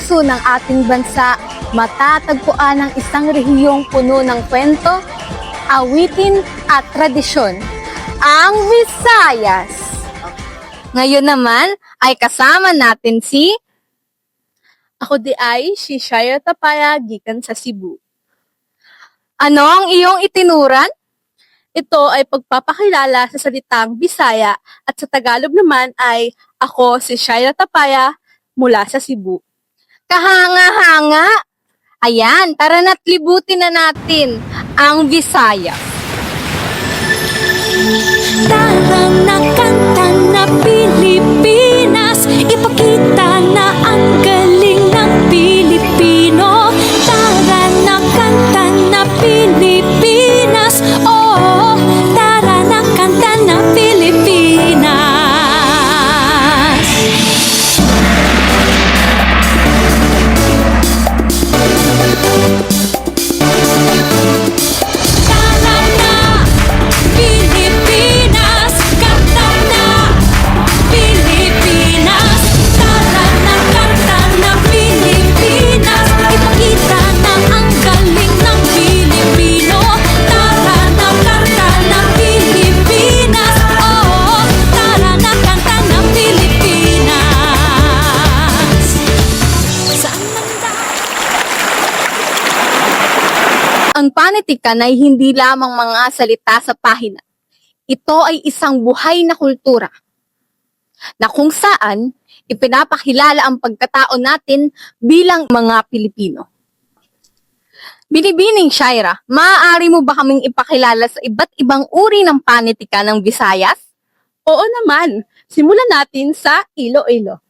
puso ng ating bansa, matatagpuan ang isang rehiyong puno ng kwento, awitin at tradisyon, ang Visayas. Ngayon naman ay kasama natin si... Ako di ay si Shaya Tapaya, gikan sa Cebu. Ano ang iyong itinuran? Ito ay pagpapakilala sa salitang Bisaya at sa Tagalog naman ay ako si Shaya Tapaya mula sa Cebu. Kahanga-hanga! Ayan, tara na't libutin na natin ang Visayas. Tara na kanta na Pilipinas, ipakita na ang galing ng Pilipino. Tara na kanta na Pilipinas, oh, tara na kanta na Pilipinas. Tara na Pilipinas, kanta na Pilipinas. Tara na kanta na Pilipinas, ipakita na ang galing ng Pilipino. Tara na kanta na Pilipinas, oh, tara na kanta na Pilipinas. Saan man Ang panitikan ay hindi lamang mga salita sa pahina. Ito ay isang buhay na kultura na kung saan ipinapakilala ang pagkatao natin bilang mga Pilipino. Binibining Shaira, maaari mo ba kaming ipakilala sa iba't ibang uri ng panitikan ng Visayas? Oo naman, simulan natin sa Iloilo.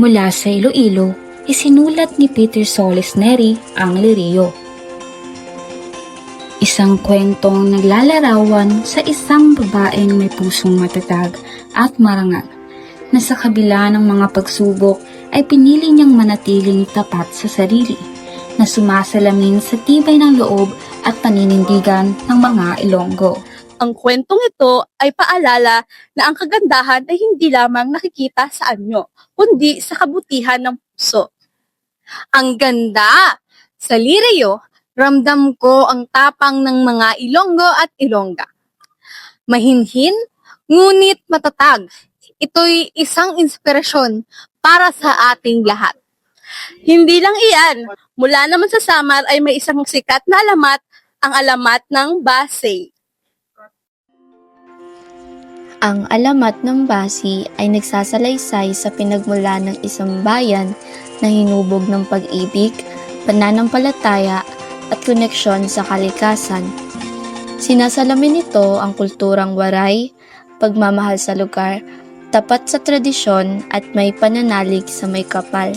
Mula sa Iloilo, isinulat ni Peter Solis Neri ang Lirio. Isang kwentong naglalarawan sa isang babaeng may pusong matatag at marangal na sa kabila ng mga pagsubok ay pinili niyang manatiling tapat sa sarili na sumasalamin sa tibay ng loob at paninindigan ng mga Ilonggo. Ang kwentong ito ay paalala na ang kagandahan ay hindi lamang nakikita sa anyo, kundi sa kabutihan ng puso. Ang ganda! Sa Lirio, ramdam ko ang tapang ng mga Ilonggo at Ilongga. Mahinhin, ngunit matatag. Ito'y isang inspirasyon para sa ating lahat. Hindi lang iyan, mula naman sa Samar ay may isang sikat na alamat, ang alamat ng Basay. Ang alamat ng Basi ay nagsasalaysay sa pinagmula ng isang bayan na hinubog ng pag-ibig, pananampalataya at koneksyon sa kalikasan. Sinasalamin nito ang kulturang waray, pagmamahal sa lugar, tapat sa tradisyon at may pananalig sa may kapal.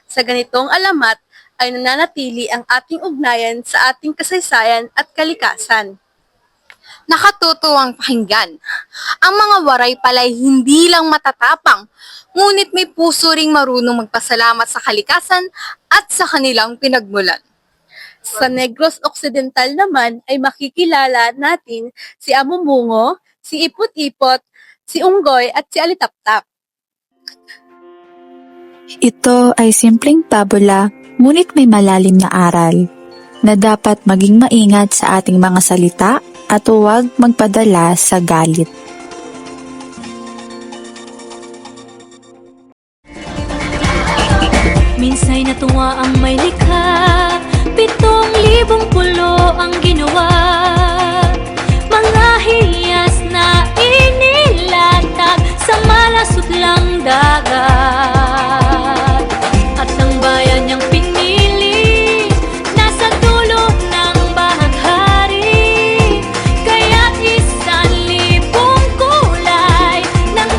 Sa ganitong alamat ay nananatili ang ating ugnayan sa ating kasaysayan at kalikasan. Nakatutuwang pakinggan. Ang mga waray pala'y hindi lang matatapang, ngunit may puso ring marunong magpasalamat sa kalikasan at sa kanilang pinagmulan. Sa Negros Occidental naman ay makikilala natin si Amumungo, si Ipot-Ipot, si Unggoy at si Alitaptap. Ito ay simpleng pabula, ngunit may malalim na aral na dapat maging maingat sa ating mga salita at huwag magpadala sa galit. Minsa'y natuwa ang may likha, 7,000 pulo ang ginawa. Mga hiyas na inilatag sa malasutlang dagat. At ang bayan niyang pinili, nasa dulo ng bahaghari. Kaya't 1,000 kulay ng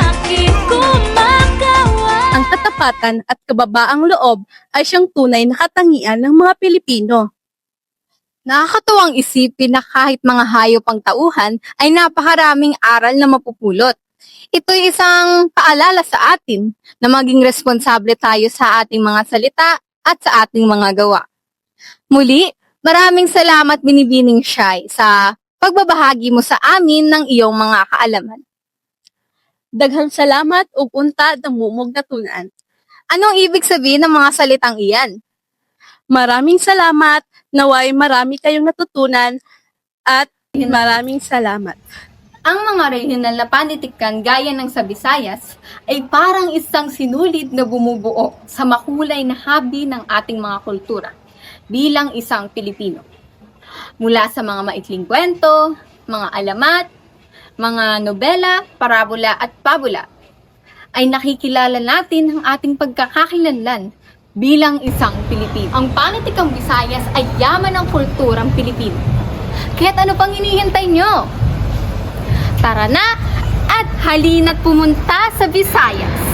aking kumakawa. Ang katapatan at kababaang loob ay siyang tunay na katangian ng mga Pilipino. Nakakatuwang isipin na kahit mga hayop ang tauhan ay napakaraming aral na mapupulot. Ito'y isang paalala sa atin na maging responsable tayo sa ating mga salita at sa ating mga gawa. Muli, maraming salamat Binibining Shai sa pagbabahagi mo sa amin ng iyong mga kaalaman. Daghang salamat ug unta damumog na tunan. Anong ibig sabihin ng mga salitang iyan? Maraming salamat, naway marami kayong natutunan at maraming salamat. Ang mga regional na panitikan gaya ng sa Visayas ay parang isang sinulid na bumubuo sa makulay na habi ng ating mga kultura bilang isang Pilipino. Mula sa mga maikling kwento, mga alamat, mga nobela, parabola at pabula, ay nakikilala natin ang ating pagkakakilanlan bilang isang Pilipino. Ang panitikang Visayas ay yaman ng kulturang Pilipino. Kaya't ano pang hinihintay nyo? Tara na at halina't pumunta sa Visayas!